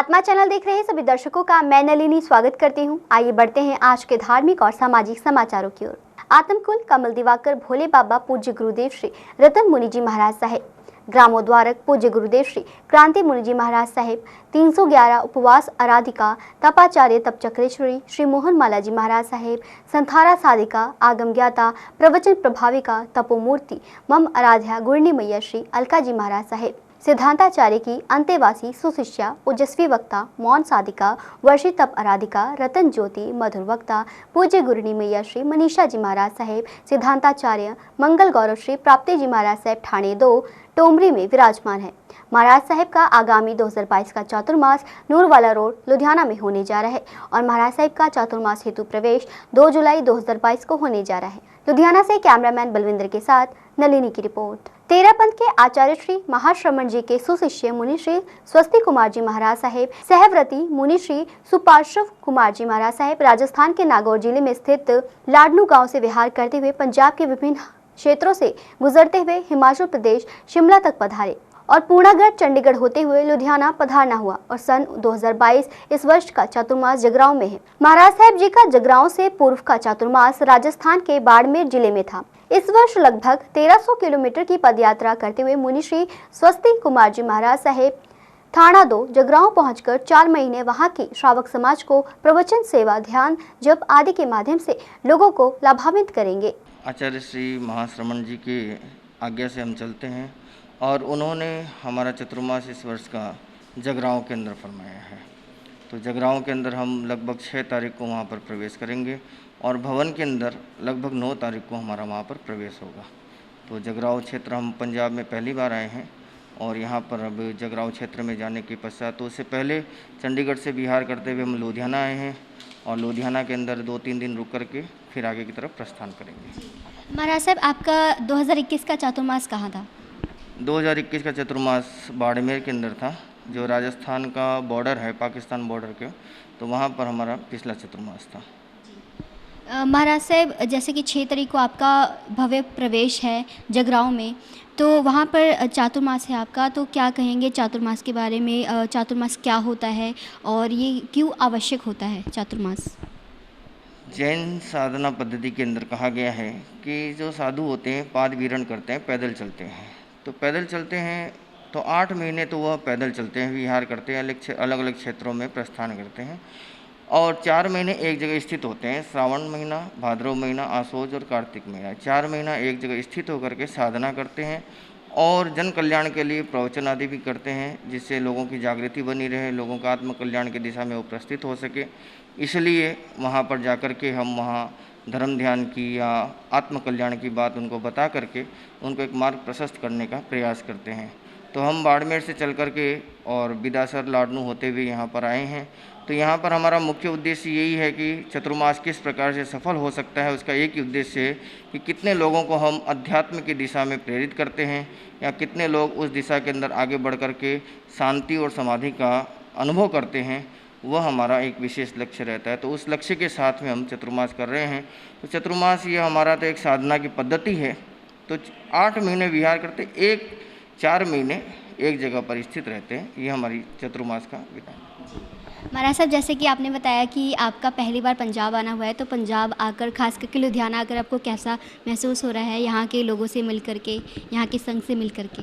आत्मा चैनल देख रहे सभी दर्शकों का मैं नलिनी स्वागत करती हूं। आइए बढ़ते हैं आज के धार्मिक और सामाजिक समाचारों की ओर। आत्मकुल कमल दिवाकर भोले बाबा पूज्य गुरुदेव श्री रतन मुनि जी महाराज साहेब, ग्रामोद्वारक पूज्य गुरुदेव श्री क्रांति मुनि जी महाराज साहेब, 311 उपवास आराधिका तपाचार्य तपचक्रेश्वरी श्री मोहन माला जी महाराज साहेब, संथारा साधिका आगम ज्ञाता प्रवचन प्रभाविका तपोमूर्ति मम आराध्या गुरनी मैया श्री अलका जी महाराज साहेब, सिद्धांताचार्य की अंतेवासी सुशिष्या ओजस्वी वक्ता मौन साधिका वर्षित तप आराधिका रतन ज्योति मधुर वक्ता पूज्य गुरुनी मैया श्री मनीषा जी महाराज साहेब, सिद्धांताचार्य मंगल गौरव श्री प्राप्ति जी महाराज साहेब ठाणे 2 टोमरी में विराजमान है। महाराज साहेब का आगामी 2022 का चातुर्मास नूरवाला रोड लुधियाना में होने जा रहा है और महाराज साहेब का चातुर्मास हेतु प्रवेश 2 जुलाई 2022 को होने जा रहा है। लुधियाना से कैमरामैन बलविंदर के साथ नलिनी की रिपोर्ट। तेरा पंथ के आचार्य श्री महाश्रमण जी के सुशिष्य मुनि श्री स्वस्ति कुमार जी महाराज साहेब, सहव्रती मुनि श्री सुपार्श्व कुमार जी महाराज साहेब राजस्थान के नागौर जिले में स्थित लाडनू गांव से विहार करते हुए पंजाब के विभिन्न क्षेत्रों से गुजरते हुए हिमाचल प्रदेश शिमला तक पधारे और पूर्णागढ़ चंडीगढ़ होते हुए लुधियाना पधारना हुआ और सन 2022 इस वर्ष का चातुर्मास जगरांव में है। महाराज साहेब जी का जगरांव से पूर्व का चातुर्मास राजस्थान के बाड़मेर जिले में था। इस वर्ष लगभग 1300 किलोमीटर की पदयात्रा करते हुए मुनि श्री स्वस्ति कुमार जी महाराज साहेब थाना 2 जगरांव पहुंचकर 4 महीने वहां की श्रावक समाज को प्रवचन सेवा ध्यान जप आदि के माध्यम से लोगों को लाभान्वित करेंगे। आचार्य श्री महाश्रमण जी की आज्ञा से हम चलते हैं और उन्होंने हमारा चतुर्मास इस वर्ष का जगरांव के अंदर फरमाया है। तो जगरांव के अंदर हम लगभग 6 तारीख को वहाँ पर प्रवेश करेंगे और भवन के अंदर लगभग 9 तारीख को हमारा वहाँ पर प्रवेश होगा। तो जगरांव क्षेत्र हम पंजाब में पहली बार आए हैं और यहाँ पर अब जगरांव क्षेत्र में जाने के पश्चात तो उससे पहले चंडीगढ़ से विहार करते हुए हम लुधियाना आए हैं और लुधियाना के अंदर 2-3 दिन रुक करके फिर आगे की तरफ प्रस्थान करेंगे। महाराज साहब आपका 2021 का चातुर्मास कहाँ था? 2021 का चतुर्मास बाड़मेर के अंदर था, जो राजस्थान का बॉर्डर है पाकिस्तान बॉर्डर के, तो वहाँ पर हमारा पिछला चतुर्मास था। महाराज साहब जैसे कि 6 तारीख को आपका भव्य प्रवेश है जगरांव में, तो वहाँ पर चातुर्मास है आपका, तो क्या कहेंगे चातुर्मास के बारे में? चातुर्मास क्या होता है और ये क्यों आवश्यक होता है चातुर्मास? जैन साधना पद्धति के अंदर कहा गया है कि जो साधु होते हैं पाद विहरण करते हैं, पैदल चलते हैं। तो पैदल चलते हैं तो 8 महीने तो वह पैदल चलते हैं, विहार करते हैं, अलग अलग क्षेत्रों में प्रस्थान करते हैं और 4 महीने एक जगह स्थित होते हैं। श्रावण महीना, भाद्रव महीना, आसोज और कार्तिक महीना, 4 महीना एक जगह स्थित होकर के साधना करते हैं और जन कल्याण के लिए प्रवचन आदि भी करते हैं, जिससे लोगों की जागृति बनी रहे, लोगों का आत्म कल्याण की दिशा में वो प्रस्थित हो सके। इसलिए वहाँ पर जाकर के हम वहाँ धर्म ध्यान की या आत्म कल्याण की बात उनको बता करके उनको एक मार्ग प्रशस्त करने का प्रयास करते हैं। तो हम बाड़मेर से चल कर के और बिदासर लाडनू होते हुए यहाँ पर आए हैं। तो यहाँ पर हमारा मुख्य उद्देश्य यही है कि चतुर्मास किस प्रकार से सफल हो सकता है, उसका एक ही उद्देश्य है कि कितने लोगों को हम अध्यात्म की दिशा में प्रेरित करते हैं या कितने लोग उस दिशा के अंदर आगे बढ़ कर के शांति और समाधि का अनुभव करते हैं, वह हमारा एक विशेष लक्ष्य रहता है। तो उस लक्ष्य के साथ में हम चतुर्मास कर रहे हैं। तो चतुर्मास ये हमारा तो एक साधना की पद्धति है। तो 8 महीने विहार करते, 4 महीने एक जगह पर स्थित रहते हैं, ये हमारी चतुर्मास का विधान। महाराज साहब जैसे कि आपने बताया कि आपका पहली बार पंजाब आना हुआ है, तो पंजाब आकर खास करके लुधियाना आकर आपको कैसा महसूस हो रहा है यहाँ के लोगों से मिल करके, यहाँ के संघ से मिल करके?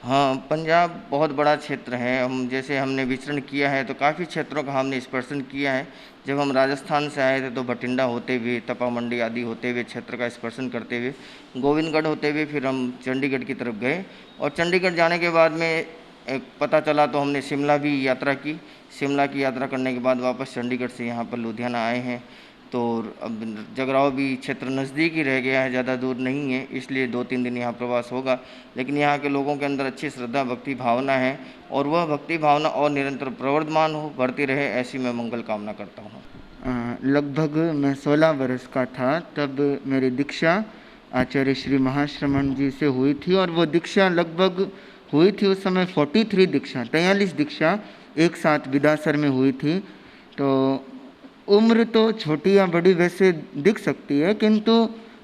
हाँ, पंजाब बहुत बड़ा क्षेत्र है। हमने विचरण किया है तो काफ़ी क्षेत्रों का हमने स्पर्शन किया है। जब हम राजस्थान से आए थे तो भटिंडा होते हुए, तपा मंडी आदि होते हुए क्षेत्र का स्पर्शन करते हुए, गोविंदगढ़ होते हुए फिर हम चंडीगढ़ की तरफ गए और चंडीगढ़ जाने के बाद में एक पता चला तो हमने शिमला भी यात्रा की। शिमला की यात्रा करने के बाद वापस चंडीगढ़ से यहाँ पर लुधियाना आए हैं। तो अब जगरांव भी क्षेत्र नज़दीक ही रह गया है, ज़्यादा दूर नहीं है, इसलिए 2-3 दिन यहाँ प्रवास होगा। लेकिन यहाँ के लोगों के अंदर अच्छी श्रद्धा भक्ति भावना है और वह भक्ति भावना और निरंतर प्रवर्धमान हो, बढ़ती रहे, ऐसी मैं मंगल कामना करता हूँ। लगभग मैं 16 वर्ष का था तब मेरी दीक्षा आचार्य श्री महाश्रमण जी से हुई थी और वो दीक्षा लगभग हुई थी उस समय 43 दीक्षा एक साथ बिदासर में हुई थी। तो उम्र तो छोटी या बड़ी वैसे दिख सकती है, किंतु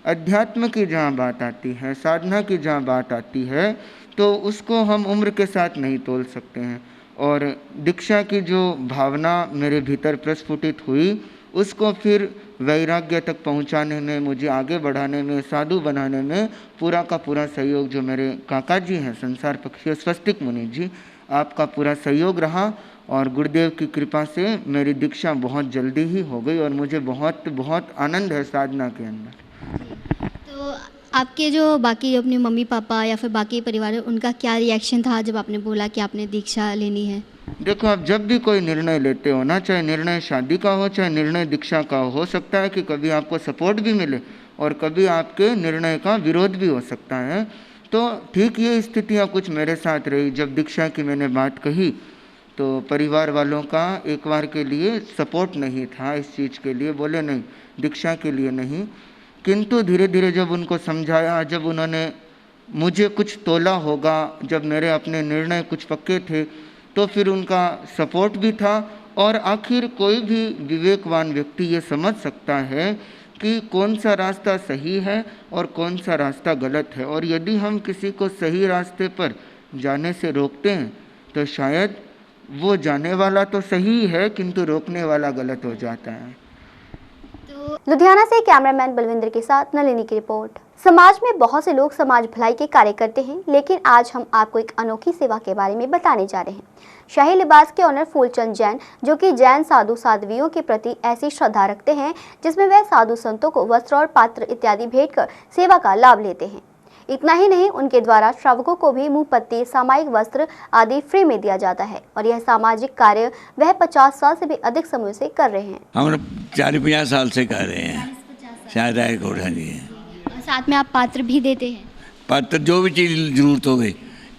अध्यात्म की जहाँ बात आती है, साधना की जहाँ बात आती है, तो उसको हम उम्र के साथ नहीं तोल सकते हैं। और दीक्षा की जो भावना मेरे भीतर प्रस्फुटित हुई उसको फिर वैराग्य तक पहुंचाने में, मुझे आगे बढ़ाने में, साधु बनाने में पूरा का पूरा सहयोग जो मेरे काका जी हैं संसार पक्षी स्वस्तिक मुनि जी, आपका पूरा सहयोग रहा और गुरुदेव की कृपा से मेरी दीक्षा बहुत जल्दी ही हो गई और मुझे बहुत बहुत आनंद है साधना के अंदर। तो आपके जो बाकी अपने मम्मी पापा या फिर बाकी परिवार है, उनका क्या रिएक्शन था जब आपने बोला कि आपने दीक्षा लेनी है? देखो, आप जब भी कोई निर्णय लेते हो ना, चाहे निर्णय शादी का हो चाहे निर्णय दीक्षा का हो सकता है कि कभी आपको सपोर्ट भी मिले और कभी आपके निर्णय का विरोध भी हो सकता है। तो ठीक ये स्थितियाँ कुछ मेरे साथ रही। जब दीक्षा की मैंने बात कही तो परिवार वालों का एक बार के लिए सपोर्ट नहीं था इस चीज़ के लिए, बोले नहीं दीक्षा के लिए नहीं। किंतु धीरे धीरे जब उनको समझाया, जब उन्होंने मुझे कुछ तोला होगा, जब मेरे अपने निर्णय कुछ पक्के थे, तो फिर उनका सपोर्ट भी था। और आखिर कोई भी विवेकवान व्यक्ति ये समझ सकता है कि कौन सा रास्ता सही है और कौन सा रास्ता गलत है, और यदि हम किसी को सही रास्ते पर जाने से रोकते हैं तो शायद वो जाने वाला तो सही है किंतु रोकने वाला गलत हो जाता है। तो लुधियाना से कैमरामैन बलविंदर के साथ नलिनी की रिपोर्ट। समाज में बहुत से लोग समाज भलाई के कार्य करते हैं, लेकिन आज हम आपको एक अनोखी सेवा के बारे में बताने जा रहे हैं। शाही लिबास के ऑनर फूलचंद जैन, जो कि जैन साधु साध्वियों के प्रति ऐसी श्रद्धा रखते हैं जिसमें वह साधु संतों को वस्त्र और पात्र इत्यादि भेंट कर सेवा का लाभ लेते हैं। इतना ही नहीं, उनके द्वारा श्रावकों को भी मुंह पत्ती, सामायिक वस्त्र आदि फ्री में दिया जाता है और यह सामाजिक कार्य वह 50 साल से भी अधिक समय से कर रहे हैं। हम 40-50 साल से कर रहे हैं शायद रायकोट। हाँ जी। साथ में आप पात्र भी देते हैं? पात्र जो भी चीज़ जरूरत हो गई,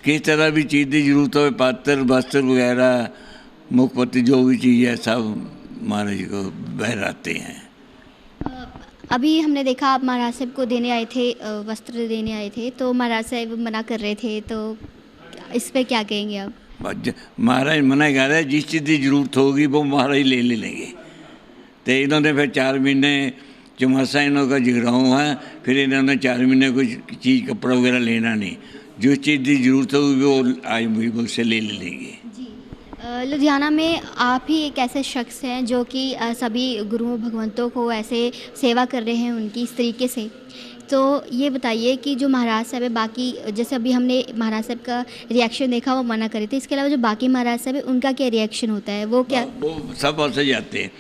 किस तरह भी चीज़ की जरूरत हो, पात्र वस्त्र वगैरह मुखपत्ती जो भी चीज़ है सब महाराज जी को बहराते हैं। अभी हमने देखा आप महाराज साहब को देने आए थे, वस्त्र देने आए थे, तो महाराज साहब मना कर रहे थे, तो इस पे क्या कहेंगे आप? महाराज मना कर रहे, जिस चीज़ की जरूरत होगी वो महाराज ले लेंगे। तो इन्होंने फिर 4 महीने चौमासा इन्हों का जिगराऊँ है, फिर इन्होंने 4 महीने कुछ चीज़ कपड़ा वगैरह लेना नहीं, जो चीज़ की जरूरत होगी वो आज मुझसे ले लेंगे। लुधियाना में आप ही एक ऐसे शख्स हैं जो कि सभी गुरुओं भगवंतों को ऐसे सेवा कर रहे हैं उनकी इस तरीके से। तो ये बताइए कि जो महाराज साहब है, बाकी जैसे अभी हमने महाराज साहब का रिएक्शन देखा, वो मना करे थे, इसके अलावा जो बाकी महाराज साहब है उनका क्या रिएक्शन होता है? वो क्या वो सब ऐसे जाते हैं।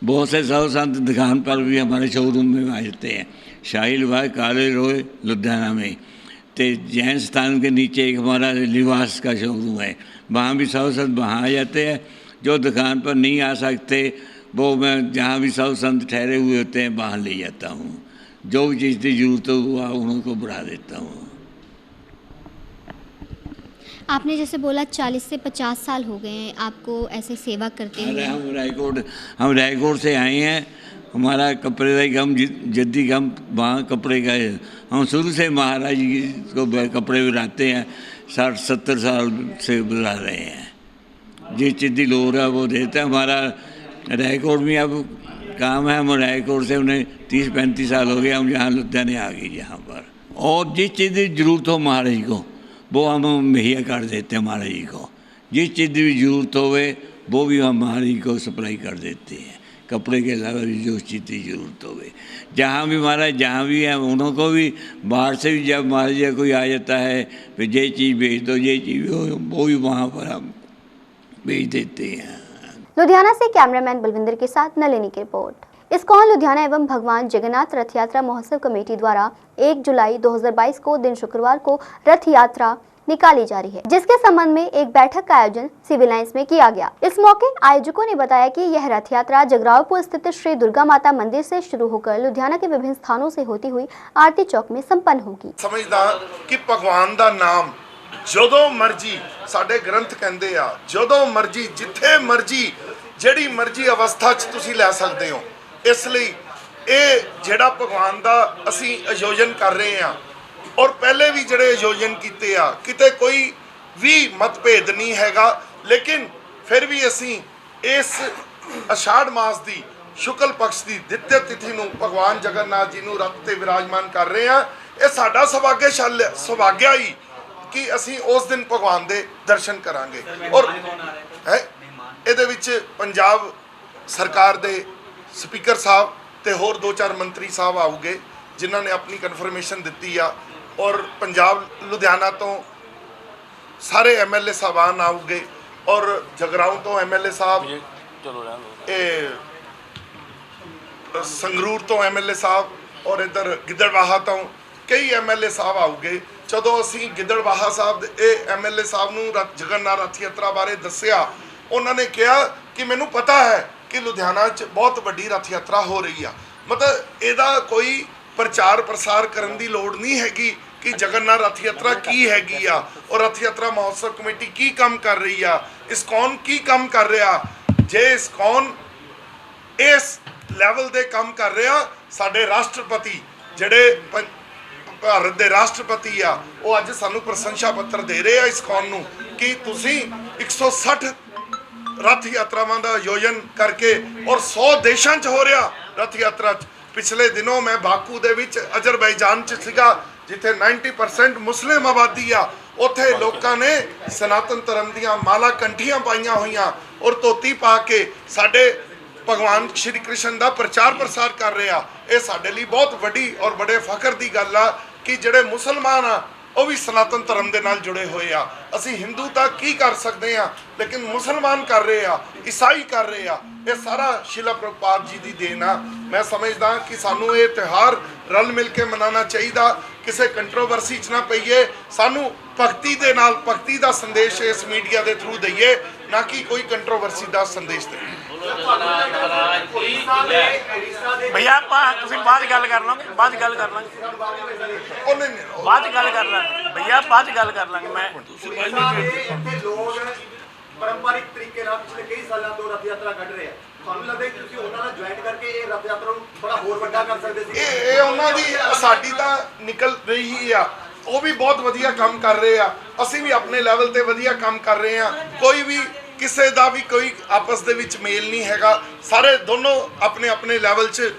बहुत से साधु संत दुकान पर भी हमारे शोरूम में आ जाते हैं। शाही लिबास काले रोए लुधियाना में, तो जैन स्थान के नीचे एक हमारा लिबास का शोरूम है, वहाँ भी साधु संत वहाँ आ जाते हैं। जो दुकान पर नहीं आ सकते वो मैं जहाँ भी साधु संत ठहरे हुए होते हैं वहाँ ले जाता हूँ। जो भी चीज़ की जरूरत हो वहाँ उनको बढ़ा देता हूँ। आपने जैसे बोला 40 से 50 साल हो गए हैं आपको ऐसे सेवा करते हुए। हम रायकोट से आए हैं। हमारा कपड़े का ही काम, जद्दी काम वहाँ कपड़े का है। हम शुरू से महाराज जी को कपड़े बनाते हैं, 60-70 साल से बना रहे हैं। जिस चीज़ की लोड़ है वो देते हैं। हमारा रायकोट में अब काम है, हम रायकोट से उन्हें 30-35 साल हो गए, हम यहाँ लुधियाने आ गए यहाँ पर। और जिस चीज़ की जरूरत हो महाराज जी को वो हम मुहैया कर देते हैं। महाराज जी को जिस चीज़ की जरूरत होवे वो भी हम महाराज जी को सप्लाई कर देते हैं। कपड़े के अलावा भी जो चीज़ की जरूरत होवे, जहाँ भी महाराज जहाँ भी है उनको भी बाहर से भी जब महाराज जी कोई आ जाता है फिर ये चीज़ भेज दो, ये चीज़ वो भी वहाँ पर हम भेज देते हैं। लुधियाना से कैमरामैन बलविंदर के साथ नलिनी की रिपोर्ट। इस्कॉन लुधियाना एवं भगवान जगन्नाथ रथ यात्रा महोत्सव कमेटी द्वारा 1 जुलाई 2022 को दिन शुक्रवार को रथ यात्रा निकाली जा रही है, जिसके संबंध में एक बैठक का आयोजन सिविल लाइंस में किया गया। इस मौके आयोजकों ने बताया कि यह रथ यात्रा जगरावपुर स्थित श्री दुर्गा माता मंदिर से शुरू होकर लुधियाना के विभिन्न स्थानों से होती हुई आरती चौक में संपन्न होगी। समझदा कि भगवान दा नाम ਜਦੋਂ ਮਰਜੀ ਸਾਡੇ ਗ੍ਰੰਥ ਕਹਿੰਦੇ ਆ, ਜਦੋਂ ਮਰਜੀ ਜਿੱਥੇ ਮਰਜੀ ਜਿਹੜੀ ਮਰਜੀ ਅਵਸਥਾ 'ਚ ਤੁਸੀਂ ਲੈ ਸਕਦੇ ਹੋ। ਇਸ ਲਈ ਇਹ ਜਿਹੜਾ ਭਗਵਾਨ ਦਾ ਅਸੀਂ ਆਯੋਜਨ ਕਰ ਰਹੇ ਆ ਔਰ ਪਹਿਲੇ ਵੀ ਜਿਹੜੇ ਆਯੋਜਨ ਕੀਤੇ ਆ ਕਿਤੇ ਕੋਈ ਵੀ ਮਤਭੇਦ ਨਹੀਂ ਹੈਗਾ, ਲੇਕਿਨ ਫਿਰ ਵੀ ਅਸੀਂ ਇਸ ਅਸ਼ਾढ़ ਮਾਸ ਦੀ ਸ਼ੁਕਲ ਪਕਸ਼ ਦੀ ਦਿੱਤਿਆ ਤਿਥੀ ਨੂੰ ਭਗਵਾਨ ਜਗਨਨਾਥ ਜੀ ਨੂੰ ਰੱਥ ਤੇ ਵਿਰਾਜਮਾਨ ਕਰ ਰਹੇ ਆ। ਇਹ ਸਾਡਾ ਸੁਭਾਗਿਆ ਹੀ कि असी उस दिन भगवान दे दर्शन करांगे। और ਹੈ। ਇਹਦੇ ਵਿੱਚ ਪੰਜਾਬ ਸਰਕਾਰ ਦੇ ਸਪੀਕਰ ਸਾਹਿਬ ਤੇ ਹੋਰ 2-4 ਮੰਤਰੀ ਸਾਹਿਬ ਆਉਗੇ ਜਿਨ੍ਹਾਂ ਨੇ ਆਪਣੀ ਕਨਫਰਮੇਸ਼ਨ ਦਿੱਤੀ ਆ, ਔਰ ਪੰਜਾਬ ਲੁਧਿਆਣਾ ਤੋਂ ਸਾਰੇ ਐਮਐਲਏ ਸਾਹਿਬਾਨ ਆਉਗੇ, ਔਰ ਜਗਰਾਉਂ ਤੋਂ ਐਮਐਲਏ ਸਾਹਿਬ, ਇਹ ਸੰਗਰੂਰ ਤੋਂ ਐਮਐਲਏ ਸਾਹਿਬ, ਔਰ ਇੱਧਰ ਗਿੱਦੜਬਾਹਾ ਤੋਂ ਕਈ ਐਮਐਲਏ ਸਾਹਿਬ ਆਉਗੇ। ਜਦੋਂ ਅਸੀਂ ਗਿੱਦੜਬਾਹਾ ਸਾਹਿਬ ਦੇ ਇਹ ਐਮਐਲਏ ਸਾਹਿਬ ਨੂੰ ਜਗਨਨਾਥ ਰਥ ਯਾਤਰਾ ਬਾਰੇ ਦੱਸਿਆ, ਉਹਨਾਂ ਨੇ ਕਿਹਾ ਕਿ ਮੈਨੂੰ ਪਤਾ ਹੈ ਕਿ ਲੁਧਿਆਣਾ 'ਚ ਬਹੁਤ ਵੱਡੀ ਰਥ ਯਾਤਰਾ ਹੋ ਰਹੀ ਆ, ਮਤਲਬ ਇਹਦਾ ਕੋਈ ਪ੍ਰਚਾਰ ਪ੍ਰਸਾਰ ਕਰਨ ਦੀ ਲੋੜ ਨਹੀਂ ਹੈਗੀ ਕਿ ਜਗਨਨਾਥ ਰਥ ਯਾਤਰਾ ਕੀ ਹੈਗੀ ਆ, ਔਰ ਰਥ ਯਾਤਰਾ ਮਹੋਤਸਵ ਕਮੇਟੀ ਕੀ ਕੰਮ ਕਰ ਰਹੀ ਆ, ਇਸਕੌਨ ਕੀ ਕੰਮ ਕਰ ਰਿਹਾ। ਜੇ ਇਸਕੌਨ ਇਸ ਲੈਵਲ ਦੇ ਕੰਮ ਕਰ ਰਿਹਾ, ਸਾਡੇ ਰਾਸ਼ਟਰਪਤੀ ਜਿਹੜੇ ਭਾਰਤ ਦੇ ਰਾਸ਼ਟਰਪਤੀ ਆ, ਉਹ ਅੱਜ ਸਾਨੂੰ ਪ੍ਰਸ਼ੰਸਾ ਪੱਤਰ ਦੇ ਰਹੇ ਆ ਇਸਕੌਨ ਨੂੰ ਕਿ ਤੁਸੀਂ 160 ਰਥ ਯਾਤਰਾਵਾਂ ਦਾ ਆਯੋਜਨ ਕਰਕੇ, ਔਰ 100 ਦੇਸ਼ਾਂ 'ਚ ਹੋ ਰਿਹਾ ਰਥ ਯਾਤਰਾ 'ਚ। ਪਿਛਲੇ ਦਿਨੋਂ ਮੈਂ ਬਾਕੂ ਦੇ ਵਿੱਚ ਅਜ਼ਰਬੈਜਾਨ 'ਚ ਸੀਗਾ ਜਿੱਥੇ 90% ਮੁਸਲਿਮ ਆਬਾਦੀ ਆ, ਉੱਥੇ ਲੋਕਾਂ ਨੇ ਸਨਾਤਨ ਧਰਮ ਦੀਆਂ ਮਾਲਾ ਕੰਠੀਆਂ ਪਾਈਆਂ ਹੋਈਆਂ ਔਰ ਧੋਤੀ ਪਾ ਕੇ ਸਾਡੇ ਭਗਵਾਨ ਸ਼੍ਰੀ ਕ੍ਰਿਸ਼ਨ ਦਾ ਪ੍ਰਚਾਰ ਪ੍ਰਸਾਰ ਕਰ ਰਿਹਾ। ਇਹ ਸਾਡੇ ਲਈ ਬਹੁਤ ਵੱਡੀ ਔਰ ਬੜੇ ਫਖਰ ਦੀ ਗੱਲ ਆ ਕਿ ਜਿਹੜੇ ਮੁਸਲਮਾਨ ਆ ਉਹ ਵੀ ਸਨਾਤਨ ਧਰਮ ਦੇ ਨਾਲ ਜੁੜੇ ਹੋਏ ਆ। ਅਸੀਂ ਹਿੰਦੂ ਤਾਂ ਕੀ ਕਰ ਸਕਦੇ ਆ, ਲੇਕਿਨ ਮੁਸਲਮਾਨ ਕਰ ਰਹੇ ਆ, ਈਸਾਈ ਕਰ ਰਹੇ ਆ। ਇਹ ਸਾਰਾ ਸ਼ਿਲਾ ਪ੍ਰਭੁਪਾਦ ਜੀ ਦੀ ਦੇਣ ਆ। ਮੈਂ ਸਮਝਦਾ ਕਿ ਸਾਨੂੰ ਇਹ ਤਿਉਹਾਰ ਰਲ ਮਿਲ ਕੇ ਮਨਾਉਣਾ ਚਾਹੀਦਾ, ਕਿਸੇ ਕੰਟਰੋਵਰਸੀ 'ਚ ਨਾ ਪਈਏ। ਸਾਨੂੰ ਭਗਤੀ ਦੇ ਨਾਲ ਭਗਤੀ ਦਾ ਸੰਦੇਸ਼ ਇਸ ਮੀਡੀਆ ਦੇ ਥਰੂ ਦਈਏ, ਨਾ ਕਿ ਕੋਈ ਕੰਟਰੋਵਰਸੀ ਦਾ ਸੰਦੇਸ਼ ਦਈਏ। भैया ਤੁਸੀਂ ਬਾਅਦ ਗੱਲ ਕਰ ਲਾਂਗੇ, ਬਾਅਦ ਗੱਲ ਕਰ ਲਾਂਗੇ, ਉਹਨੇ ਬਾਅਦ ਗੱਲ ਕਰ ਲਾਂਗੇ ਭਈਆ, ਬਾਅਦ ਗੱਲ ਕਰ ਲਾਂਗੇ। ਮੈਂ ਇੱਥੇ ਲੋਕ ਪਰੰਪਰਿਕ ਤਰੀਕੇ ਨਾਲ ਪਿਛਲੇ ਕਈ ਸਾਲਾਂ ਤੋਂ ਰਥ ਯਾਤਰਾ ਕੱਢ ਰਹੇ ਆ, ਤੁਹਾਨੂੰ ਲੱਗਦਾ ਕਿ ਤੁਸੀਂ ਉਹਨਾਂ ਨਾਲ ਜੁਆਇਨ ਕਰਕੇ ਇਹ ਰਥ ਯਾਤਰਾ ਨੂੰ ਬੜਾ ਹੋਰ ਵੱਡਾ ਕਰ ਸਕਦੇ ਸੀ? ਇਹ ਉਹਨਾਂ ਦੀ ਸਾਡੀ ਤਾਂ ਨਿਕਲ ਰਹੀ ਆ, ਉਹ ਵੀ ਬਹੁਤ ਵਧੀਆ ਕੰਮ ਕਰ ਰਹੇ ਆ, ਅਸੀਂ ਵੀ ਆਪਣੇ ਲੈਵਲ ਤੇ ਵਧੀਆ ਕੰਮ ਕਰ ਰਹੇ ਆ। ਕੋਈ ਵੀ ਕਿਸੇ ਦਾ ਵੀ ਕੋਈ ਆਪਸ ਦੇ ਵਿੱਚ ਮੇਲ ਨਹੀਂ ਹੈਗਾ। ਸਾਰੇ ਦੋਨੋਂ ਆਪਣੇ ਆਪਣੇ ਲੈਵਲ 'ਚ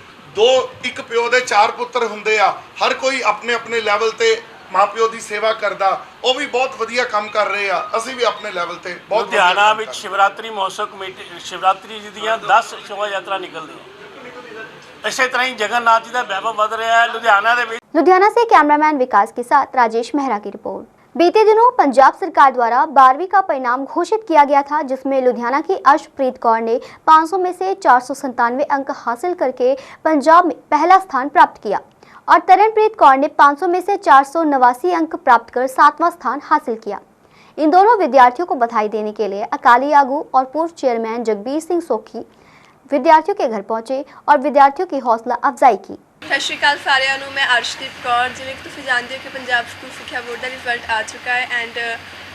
ਇੱਕ ਪਿਓ ਦੇ 4 ਪੁੱਤਰ ਹੁੰਦੇ ਆ, ਹਰ ਕੋਈ ਆਪਣੇ ਆਪਣੇ ਲੈਵਲ ਤੇ ਮਾਪਿਓ ਦੀ ਸੇਵਾ ਕਰਦਾ। ਉਹ ਵੀ ਬਹੁਤ ਵਧੀਆ ਕੰਮ ਕਰ ਰਹੇ ਆ, ਅਸੀਂ ਵੀ ਆਪਣੇ ਲੈਵਲ ਤੇ ਬਹੁਤ ਵਧੀਆ ਲੁਧਿਆਣਾ ਕੰਮ ਵਿੱਚ ਕਰ ਰਹੇ ਸ਼ਿਵਰਾਤਰੀ ਮਹੋਤਸਵ ਕਮੇਟੀ ਸ਼ਿਵਰਾਤਰੀ ਜੀ ਦੀਆਂ 10 ਸ਼ੋਭਾ ਯਾਤਰਾ ਨਿਕਲਦੀਆਂ। ਇਸੇ ਤਰ੍ਹਾਂ ਹੀ ਜਗਨਨਾਥ जी ਦਾ ਵੈਭਵ ਵਧ ਰਿਹਾ ਹੈ ਲੁਧਿਆਣਾ ਦੇ ਵਿੱਚ। लुधियाना से कैमरामैन विकास के साथ राजेश मेहरा की रिपोर्ट। बीते दिनों पंजाब सरकार द्वारा 12वीं का परिणाम घोषित किया गया था, जिसमें लुधियाना की अर्शप्रीत कौर ने 500 में से 497 अंक हासिल करके पंजाब में पहला स्थान प्राप्त किया और तरनप्रीत कौर ने 500 में से 489 अंक प्राप्त कर 7वां स्थान हासिल किया। इन दोनों विद्यार्थियों को बधाई देने के लिए अकाली आगू और पूर्व चेयरमैन जगबीर सिंह सोखी विद्यार्थियों के घर पहुंचे और विद्यार्थियों की हौसला अफजाई की। ਸਤਿ ਸ਼੍ਰੀ ਅਕਾਲ ਸਾਰਿਆਂ ਨੂੰ। ਮੈਂ ਅਰਸ਼ਦੀਪ ਕੌਰ। ਜਿਵੇਂ ਕਿ ਤੁਸੀਂ ਜਾਣਦੇ ਹੋ ਕਿ ਪੰਜਾਬ ਸਕੂਲ ਸਿੱਖਿਆ ਬੋਰਡ ਦਾ ਰਿਜ਼ਲਟ ਆ ਚੁੱਕਾ ਹੈ ਐਂਡ